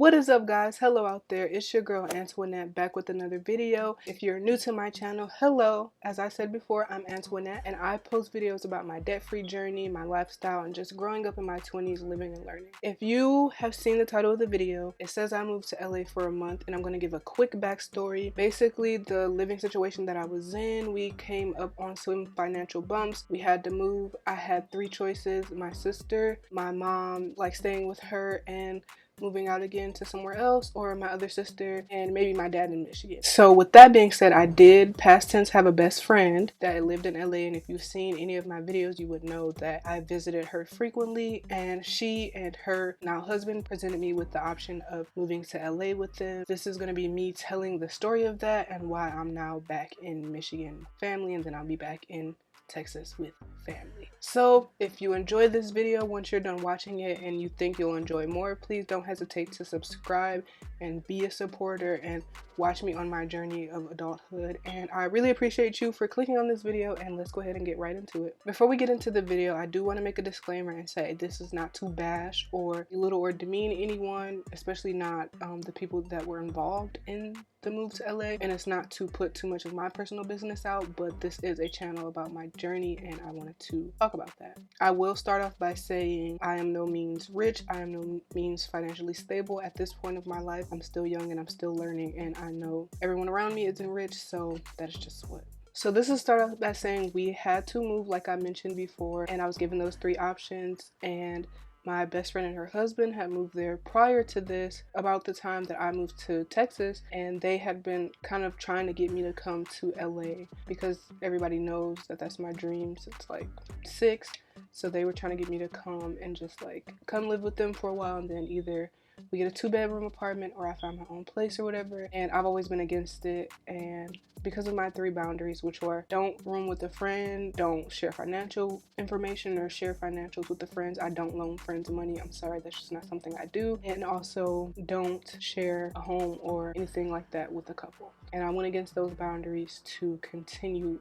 What is up, guys? Hello out there. It's your girl Antoinette back with another video. If you're new to my channel, hello. As I said before, I'm Antoinette and I post videos about my debt-free journey, my lifestyle, and just growing up in my 20s, living and learning. If you have seen the title of the video, it says I moved to LA for a month and I'm going to give a quick backstory. Basically, the living situation that I was in, we came up on some financial bumps. We had to move. I had three choices: my sister, my mom, like staying with her and moving out again to somewhere else, or my other sister and maybe my dad in Michigan. So with that being said, I did past tense have a best friend that lived in LA, and if you've seen any of my videos you would know that I visited her frequently, and she and her now husband presented me with the option of moving to LA with them. This is going to be me telling the story of that and why I'm now back in Michigan with family, and then I'll be back in Texas with family. So if you enjoyed this video, once you're done watching it and you think you'll enjoy more, please don't hesitate to subscribe and be a supporter and watch me on my journey of adulthood. And I really appreciate you for clicking on this video, and let's go ahead and get right into it. Before we get into the video, I do want to make a disclaimer and say this is not to bash or belittle or demean anyone, especially not the people that were involved in the move to LA, and it's not to put too much of my personal business out, but this is a channel about my journey and I wanted to talk about that. I will start off by saying I am no means rich, I am no means financially stable at this point of my life. I'm still young and I'm still learning, and I know everyone around me isn't rich, so that's just what. So this is start off by saying we had to move, like I mentioned before, and I was given those three options, and my best friend and her husband had moved there prior to this, about the time that I moved to Texas, and they had been kind of trying to get me to come to LA because everybody knows that that's my dream since like 6. So they were trying to get me to come and just like come live with them for a while, and then either we get a 2-bedroom apartment or I find my own place or whatever. And I've always been against it, and because of my 3 boundaries, which were don't room with a friend, don't share financial information or share financials with the friends, I don't loan friends money, I'm sorry, that's just not something I do, and also don't share a home or anything like that with a couple. And I went against those boundaries to continue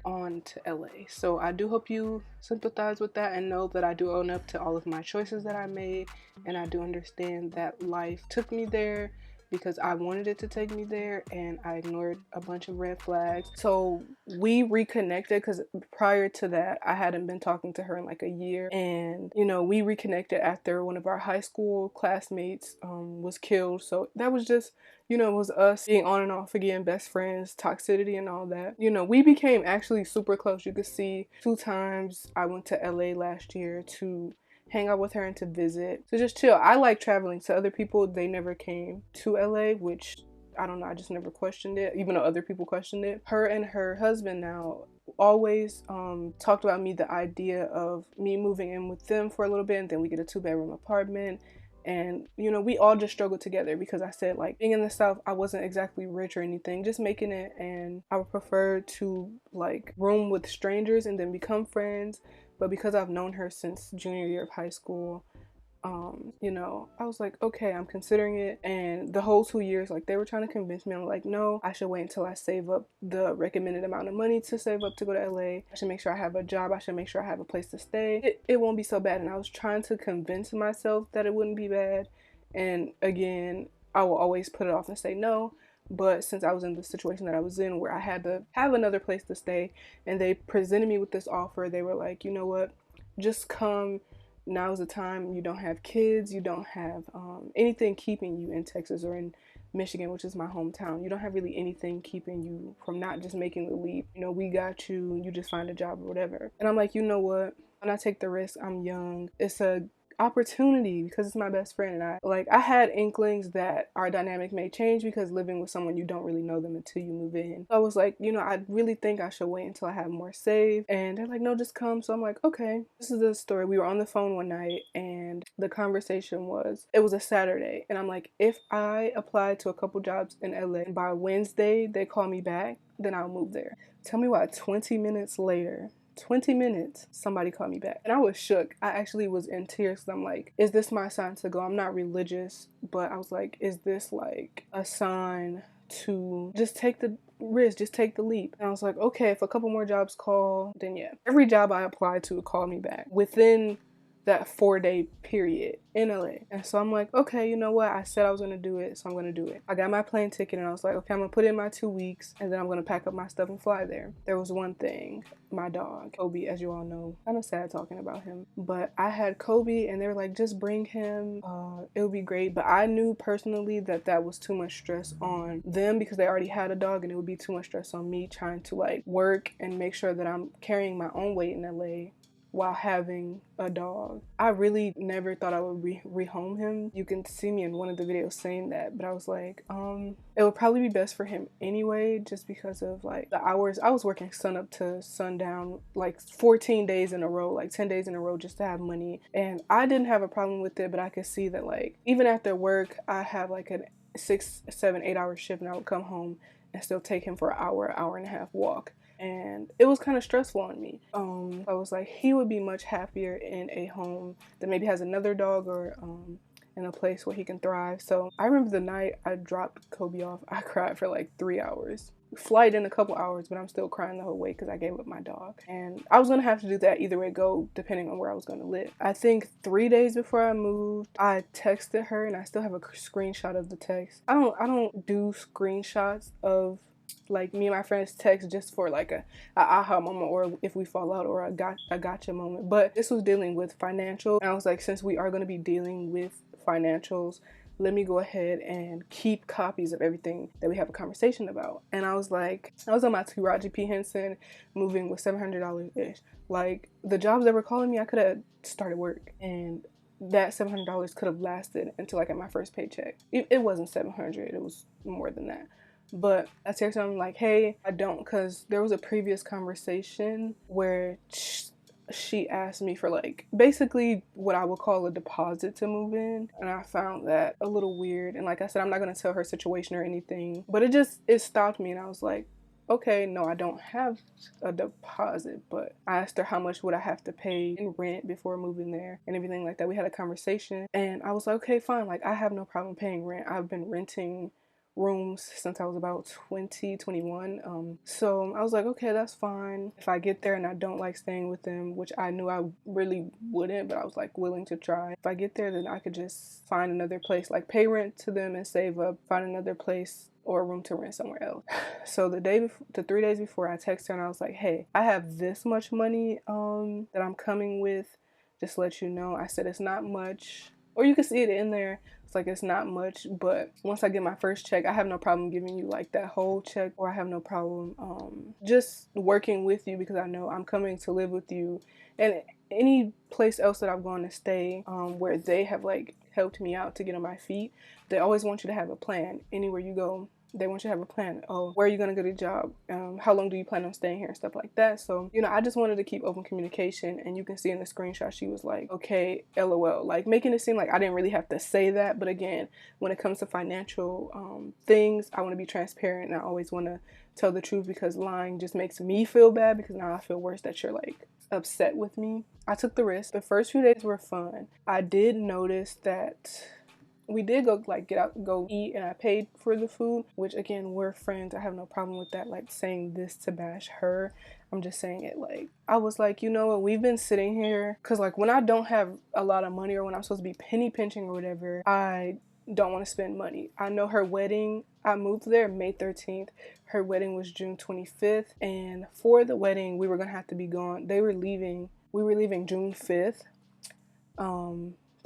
on to LA. So I do hope you sympathize with that and know that I do own up to all of my choices that I made, and I do understand that life took me there because I wanted it to take me there, and I ignored a bunch of red flags. So we reconnected because prior to that I hadn't been talking to her in like a year, and you know, we reconnected after one of our high school classmates was killed. So that was just, you know, it was us being on and off again, best friends, toxicity and all that. You know, we became actually super close. You could see 2 times I went to LA last year to hang out with her and to visit, to just chill. I like traveling. To other people, they never came to LA, which I don't know, I just never questioned it, even though other people questioned it. Her and her husband now always talked about me, the idea of me moving in with them for a little bit and then we get a 2-bedroom apartment. And you know, we all just struggled together because I said, like, being in the South, I wasn't exactly rich or anything, just making it, and I would prefer to like room with strangers and then become friends. But because I've known her since junior year of high school, you know, I was like, okay, I'm considering it. And the whole 2 years, like, they were trying to convince me. I'm like, no, I should wait until I save up the recommended amount of money to save up to go to LA. I should make sure I have a job. I should make sure I have a place to stay. It won't be so bad. And I was trying to convince myself that it wouldn't be bad. And again, I will always put it off and say no. But since I was in the situation that I was in, where I had to have another place to stay, and they presented me with this offer, they were like, you know what, just come. Now's the time. You don't have kids, you don't have anything keeping you in Texas or in Michigan, which is my hometown. You don't have really anything keeping you from not just making the leap. You know, we got you, you just find a job or whatever. And I'm like, you know what, when I take the risk, I'm young, it's a opportunity because it's my best friend, and I had inklings that our dynamic may change because living with someone, you don't really know them until you move in. So I was like, you know, I really think I should wait until I have more saved. And they're like, no, just come. So I'm like, okay. This is the story. We were on the phone one night and the conversation was, it was a Saturday, and I'm like, if I apply to a couple jobs in LA and by Wednesday they call me back, then I'll move there. Tell me why 20 minutes later, 20 minutes, somebody called me back. And I was shook. I actually was in tears because I'm like, is this my sign to go? I'm not religious, but I was like, is this like a sign to just take the risk, just take the leap? And I was like, okay, if a couple more jobs call, then yeah. Every job I applied to called me back. Within that 4-day period in LA. And so I'm like, okay, you know what? I said I was gonna do it, so I'm gonna do it. I got my plane ticket and I was like, okay, I'm gonna put in my 2 weeks and then I'm gonna pack up my stuff and fly there. There was one thing. My dog, Kobe, as you all know, kind of sad talking about him, but I had Kobe and they were like, just bring him, it would be great. But I knew personally that that was too much stress on them because they already had a dog, and it would be too much stress on me trying to like work and make sure that I'm carrying my own weight in LA while having a dog. I really never thought I would rehome him. You can see me in one of the videos saying that, but I was like, it would probably be best for him anyway, just because of like the hours. I was working sun up to sundown, like 14 days in a row, like 10 days in a row just to have money. And I didn't have a problem with it, but I could see that like even after work, I have like a 6, 7, 8 hour shift and I would come home and still take him for an hour and a half walk. And it was kind of stressful on me. I was like, he would be much happier in a home that maybe has another dog or in a place where he can thrive. So I remember the night I dropped Kobe off, I cried for like 3 hours. Flight in a couple hours, but I'm still crying the whole way because I gave up my dog. And I was gonna have to do that either way go, depending on where I was gonna live. I think 3 days before I moved, I texted her, and I still have a screenshot of the text. I don't do screenshots of like me and my friends text just for like a aha moment, or if we fall out, or a gotcha moment. But this was dealing with financial, and I was like, since we are going to be dealing with financials, let me go ahead and keep copies of everything that we have a conversation about. And I was like, I was on my Taraji P. Henson moving with $700 ish. Like the jobs that were calling me, I could have started work, and that $700 could have lasted until I got my first paycheck. It wasn't $700, it was more than that. But I texted him like, hey, I don't, because there was a previous conversation where she asked me for like basically what I would call a deposit to move in, and I found that a little weird. And like I said, I'm not going to tell her situation or anything, but it stopped me, and I was like, okay, no, I don't have a deposit. But I asked her how much would I have to pay in rent before moving there and everything like that. We had a conversation, and I was like, okay, fine, like I have no problem paying rent. I've been renting rooms since I was about 21. So I was like, okay, that's fine. If I get there and I don't like staying with them, which I knew I really wouldn't, but I was like willing to try. If I get there, then I could just find another place, like pay rent to them and save up, find another place or a room to rent somewhere else. So the 3 days before, I texted her and I was like, hey, I have this much money that I'm coming with, just to let you know. I said it's not much, or you can see it in there. Like, it's not much, but once I get my first check, I have no problem giving you like that whole check, or I have no problem just working with you, because I know I'm coming to live with you. And any place else that I've gone to stay where they have like helped me out to get on my feet, they always want you to have a plan. Anywhere you go, they want you to have a plan. Oh, where are you going to get a job? How long do you plan on staying here and stuff like that? So, you know, I just wanted to keep open communication. And you can see in the screenshot, she was like, okay, LOL. Like making it seem like I didn't really have to say that. But again, when it comes to financial things, I want to be transparent, and I always want to tell the truth, because lying just makes me feel bad, because now I feel worse that you're like upset with me. I took the risk. The first few days were fun. I did notice that we did go like get out, go eat, and I paid for the food, which again, we're friends. I have no problem with that. Like saying this to bash her, I'm just saying it like, I was like, you know what, we've been sitting here, because like when I don't have a lot of money, or when I'm supposed to be penny pinching or whatever, I don't want to spend money. I know her wedding, I moved there May 13th. Her wedding was June 25th. And for the wedding, we were going to have to be gone. We were leaving June 5th.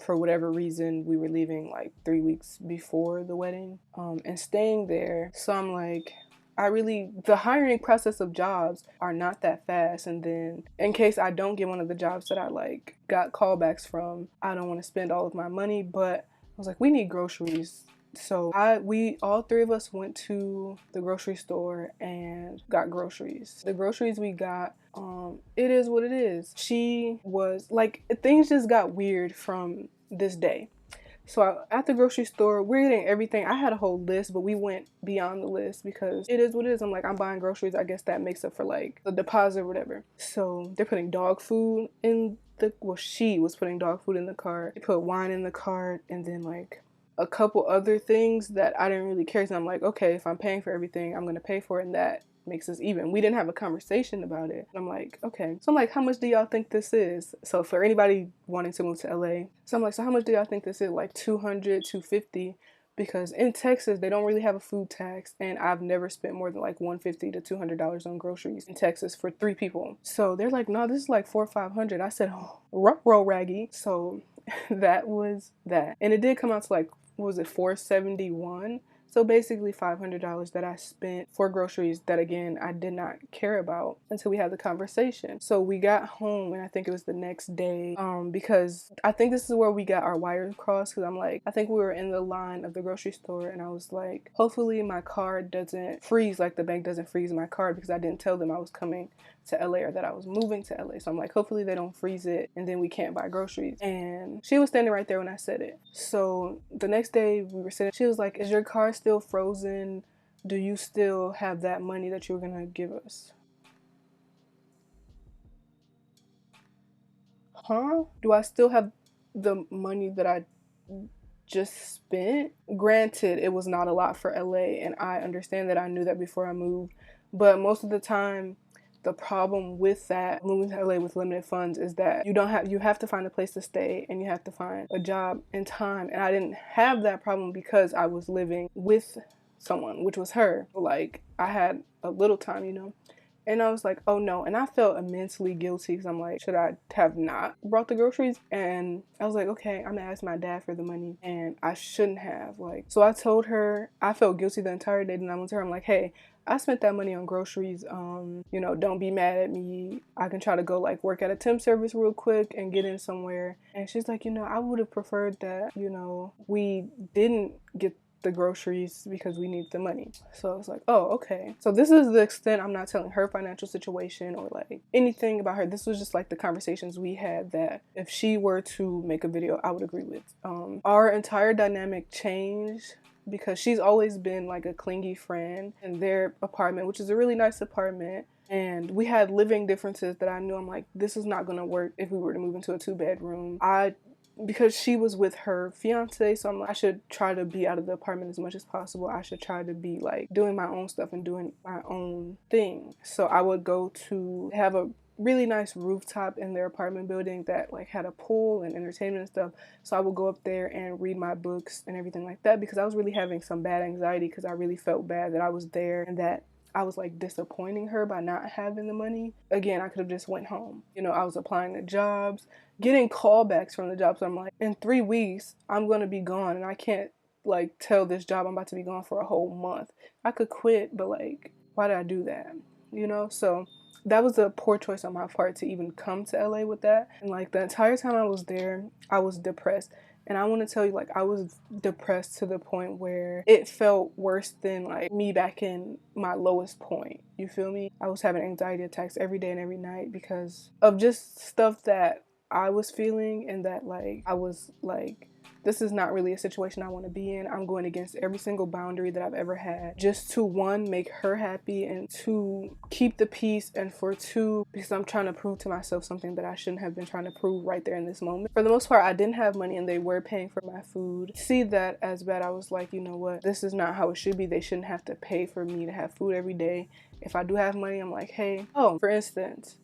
For whatever reason, we were leaving like 3 weeks before the wedding, and staying there. So I'm like, the hiring process of jobs are not that fast. And then in case I don't get one of the jobs that I like got callbacks from, I don't want to spend all of my money. But I was like, we need groceries. So we all three of us went to the grocery store and got groceries. The groceries we got, it is what it is. She was like, things just got weird from this day. So at the grocery store, we're getting everything. I had a whole list, but we went beyond the list because it is what it is. I'm like, I'm buying groceries. I guess that makes up for like the deposit or whatever. So they're putting dog food in she was putting dog food in the cart. They put wine in the cart, and then like a couple other things that I didn't really care. So I'm like, okay, if I'm paying for everything, I'm going to pay for it. And that makes us even. We didn't have a conversation about it. I'm like, okay. So I'm like, how much do y'all think this is? So for anybody wanting to move to LA, so I'm like, so how much do y'all think this is? Like 200, 250? Because in Texas, they don't really have a food tax, and I've never spent more than like $150 to $200 on groceries in Texas for 3 people. So they're like, no, this is like 400 or 500. I said, oh, roll raggy. So that was that, and it did come out to like, what was it, 471? So basically $500 that I spent for groceries that, again, I did not care about until we had the conversation. So we got home, and I think it was the next day, because I think this is where we got our wires crossed, because I'm like, I think we were in the line of the grocery store, and I was like, hopefully my card doesn't freeze, like the bank doesn't freeze my card, because I didn't tell them I was coming to LA or that I was moving to LA. So I'm like, hopefully they don't freeze it and then we can't buy groceries. And she was standing right there when I said it. So the next day we were sitting, she was like, is your car still frozen? Do you still have that money that you were gonna give us? Huh? Do I still have the money that I just spent? Granted, it was not a lot for LA, and I understand that. I knew that before I moved, but most of the time the problem with that, moving to LA with limited funds, is that you have to find a place to stay, and you have to find a job in time. And I didn't have that problem because I was living with someone, which was her. Like, I had a little time, you know. And I was like, oh no. And I felt immensely guilty because I'm like, should I have not brought the groceries? And I was like, okay, I'm gonna ask my dad for the money. And I shouldn't have. Like, so I told her, I felt guilty the entire day. And I went to her, I'm like, hey, I spent that money on groceries. You know, don't be mad at me. I can try to go like work at a temp service real quick and get in somewhere. And she's like, you know, I would have preferred that, you know, we didn't get the groceries because we need the money. So I was like, oh, okay. So this is the extent. I'm not telling her financial situation or like anything about her. This was just like the conversations we had that if she were to make a video, I would agree with. Our entire dynamic changed because she's always been like a clingy friend in their apartment, which is a really nice apartment. And we had living differences that I knew, I'm like, this is not going to work if we were to move into a 2-bedroom. Because she was with her fiance, so I'm like, I should try to be out of the apartment as much as possible. I should try to be like doing my own stuff and doing my own thing. So I would go to have a really nice rooftop in their apartment building that like had a pool and entertainment and stuff. So I would go up there and read my books and everything like that, because I was really having some bad anxiety, because I really felt bad that I was there and that I was like disappointing her by not having the money. Again, I could have just went home. You know, I was applying to jobs, getting callbacks from the jobs. So I'm like, in 3 weeks, I'm going to be gone, and I can't like tell this job I'm about to be gone for a whole month. I could quit, but like, why did I do that? You know, so that was a poor choice on my part to even come to LA with that. And like the entire time I was there, I was depressed. And I want to tell you, like, I was depressed to the point where it felt worse than like me back in my lowest point. You feel me? I was having anxiety attacks every day and every night because of just stuff that I was feeling, and that like I was like, this is not really a situation I want to be in. I'm going against every single boundary that I've ever had just to, one, make her happy, and two, keep the peace, and for two, because I'm trying to prove to myself something that I shouldn't have been trying to prove right there in this moment. For the most part, I didn't have money and they were paying for my food. See that as bad, I was like, you know what? This is not how it should be. They shouldn't have to pay for me to have food every day. If I do have money, I'm like, hey, oh, for instance,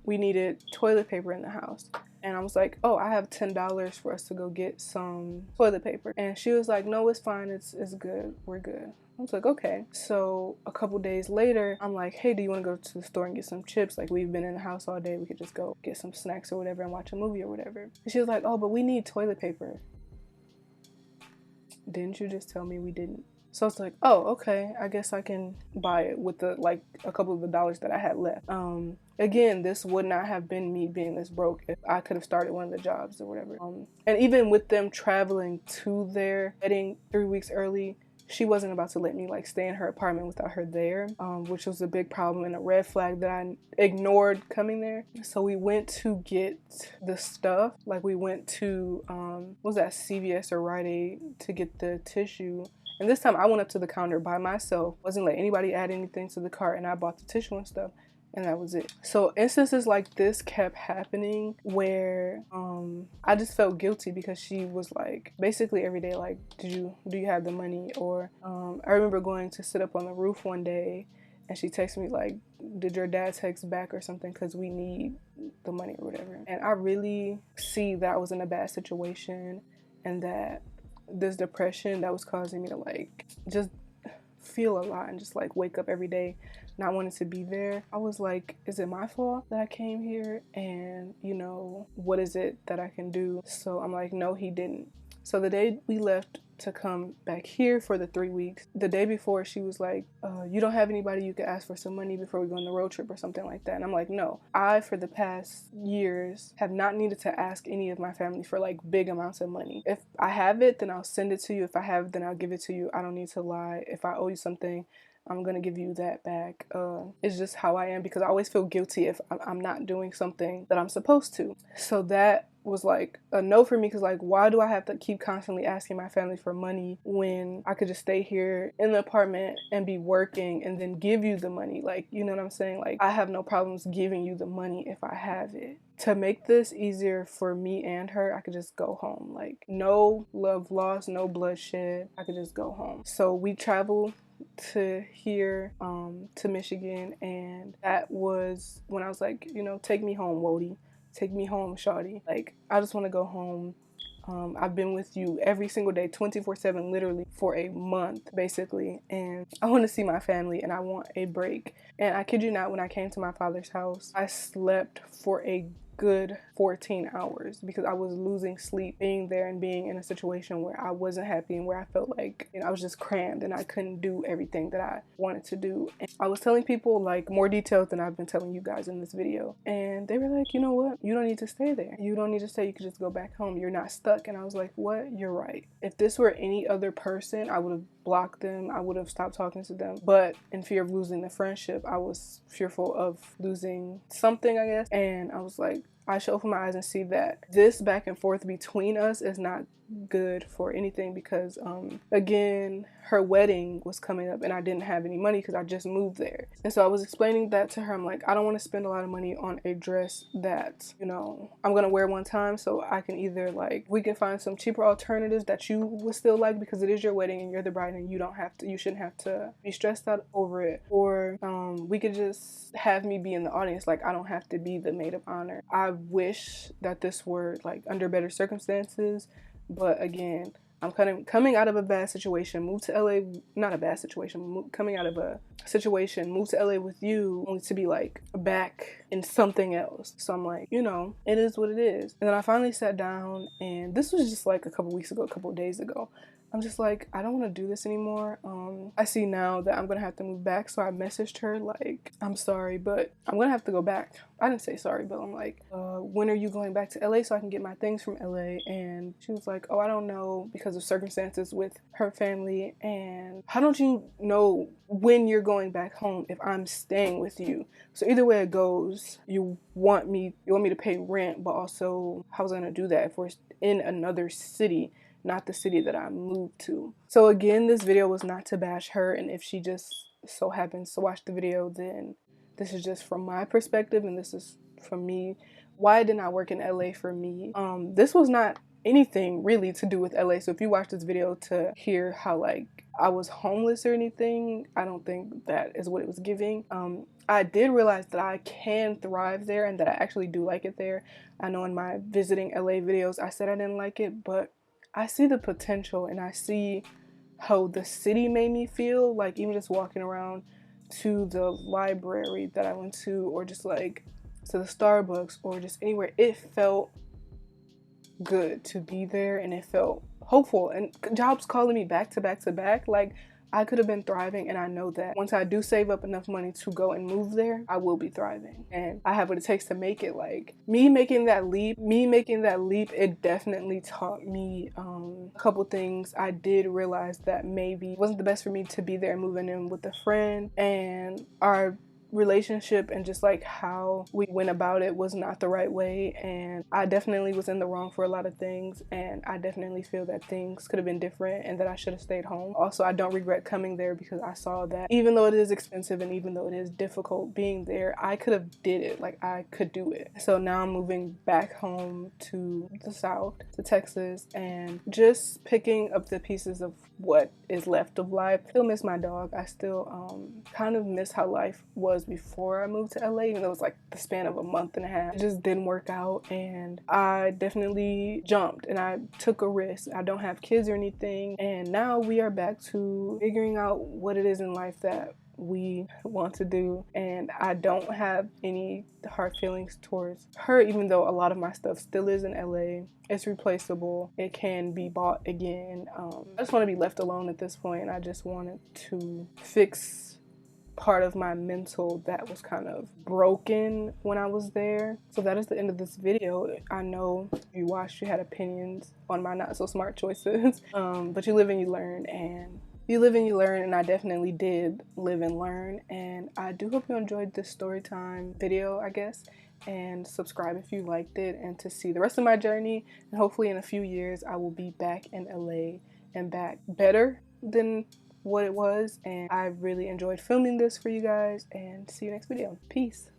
we needed toilet paper in the house. And I was like, oh, I have $10 for us to go get some toilet paper. And she was like, no, it's fine. It's good. We're good. I was like, okay. So a couple days later, I'm like, hey, do you want to go to the store and get some chips? Like, we've been in the house all day. We could just go get some snacks or whatever and watch a movie or whatever. And she was like, oh, but we need toilet paper. Didn't you just tell me we didn't? So I was like, oh, okay, I guess I can buy it with the like a couple of the dollars that I had left. Again, this would not have been me being this broke if I could have started one of the jobs or whatever. And even with them traveling to their wedding 3 weeks early, she wasn't about to let me like stay in her apartment without her there, which was a big problem and a red flag that I ignored coming there. So we went to get the stuff. Like, we went to what was that, CVS or Rite Aid, to get the tissue. And this time I went up to the counter by myself, wasn't letting anybody add anything to the cart, and I bought the tissue and stuff, and that was it. So instances like this kept happening where I just felt guilty because she was like basically every day like, do you have the money? Or I remember going to sit up on the roof one day, and she texted me like, did your dad text back or something, because we need the money or whatever. And I really see that I was in a bad situation, and that this depression that was causing me to like just feel a lot and just like wake up every day not wanting to be there. I was like, is it my fault that I came here? And you know, what is it that I can do? So I'm like, no, he didn't. So the day we left to come back here for the 3 weeks, the day before she was like, you don't have anybody you could ask for some money before we go on the road trip or something like that. And I'm like, no, I for the past years have not needed to ask any of my family for like big amounts of money. If I have it, then I'll send it to you. If I have it, then I'll give it to you. I don't need to lie. If I owe you something, I'm gonna give you that back. It's just how I am, because I always feel guilty if I'm not doing something that I'm supposed to. So that was like a no for me, because like, why do I have to keep constantly asking my family for money when I could just stay here in the apartment and be working and then give you the money? Like, you know what I'm saying? Like, I have no problems giving you the money if I have it. To make this easier for me and her, I could just go home. Like, no love lost, no bloodshed. I could just go home. So we traveled to here, to Michigan, and that was when I was like, you know, take me home, Wody. Take me home, shawty. Like, I just want to go home. I've been with you every single day, 24/7, literally for a month, basically. And I want to see my family, and I want a break. And I kid you not, when I came to my father's house, I slept for a good 14 hours because I was losing sleep being there and being in a situation where I wasn't happy and where I felt like, you know, I was just crammed and I couldn't do everything that I wanted to do. And I was telling people like more details than I've been telling you guys in this video, and they were like, you know what, you don't need to stay there, you don't need to stay, you could just go back home, you're not stuck. And I was like, what? You're right. If this were any other person, I would have blocked them, I would have stopped talking to them, but in fear of losing the friendship, I was fearful of losing something, I guess. And I was like, I should open my eyes and see that this back and forth between us is not good for anything, because again, her wedding was coming up and I didn't have any money because I just moved there. And so I was explaining that to her. I'm like, I don't want to spend a lot of money on a dress that, you know, I'm gonna wear one time, so I can either like, we can find some cheaper alternatives that you would still like, because it is your wedding and you're the bride and you don't have to, you shouldn't have to be stressed out over it, or we could just have me be in the audience. Like, I don't have to be the maid of honor. I wish that this were like under better circumstances. But again, I'm kind of coming out of a bad situation, moved to LA, not a bad situation, coming out of a situation, moved to LA with you, only to be like back in something else. So I'm like, you know, it is what it is. And then I finally sat down, and this was just like a couple weeks ago, a couple days ago. I'm just like, I don't want to do this anymore. I see now that I'm going to have to move back. So I messaged her like, I'm sorry, but I'm going to have to go back. I didn't say sorry, but I'm like, when are you going back to LA so I can get my things from LA? And she was like, oh, I don't know, because of circumstances with her family. And how don't you know when you're going back home if I'm staying with you? So either way it goes, you want me to pay rent, but also how was I going to do that if we're in another city, not the city that I moved to? So again, this video was not to bash her, and if she just so happens to watch the video, then this is just from my perspective, and this is from me. Why didn't I work in LA for me? This was not anything really to do with LA. So if you watch this video to hear how like I was homeless or anything, I don't think that is what it was giving. I did realize that I can thrive there and that I actually do like it there. I know in my visiting LA videos I said I didn't like it, but I see the potential, and I see how the city made me feel. Like, even just walking around to the library that I went to, or just like to the Starbucks, or just anywhere, it felt good to be there, and it felt hopeful, and jobs calling me back to back to back. Like, I could have been thriving, and I know that once I do save up enough money to go and move there, I will be thriving, and I have what it takes to make it. Like, me making that leap, it definitely taught me a couple things. I did realize that maybe it wasn't the best for me to be there moving in with a friend, and our relationship and just like how we went about it was not the right way, and I definitely was in the wrong for a lot of things, and I definitely feel that things could have been different and that I should have stayed home. Also, I don't regret coming there, because I saw that even though it is expensive and even though it is difficult being there, I could have did it. Like, I could do it. So now I'm moving back home to the South, to Texas, and just picking up the pieces of what is left of life. I still miss my dog. I still kind of miss how life was before I moved to LA, even though it was like the span of a month and a half. It just didn't work out, and I definitely jumped and I took a risk. I don't have kids or anything, and now we are back to figuring out what it is in life that we want to do, and I don't have any hard feelings towards her, even though a lot of my stuff still is in LA. It's replaceable. It can be bought again. I just want to be left alone at this point. I just wanted to fix part of my mental that was kind of broken when I was there. So that is the end of this video. I know if you watched, you had opinions on my not so smart choices, but you live and you learn, and you live and you learn, and I definitely did live and learn. And I do hope you enjoyed this story time video, I guess, and subscribe if you liked it, and to see the rest of my journey. And hopefully in a few years I will be back in LA and back better than what it was. And I really enjoyed filming this for you guys, and see you next video. Peace.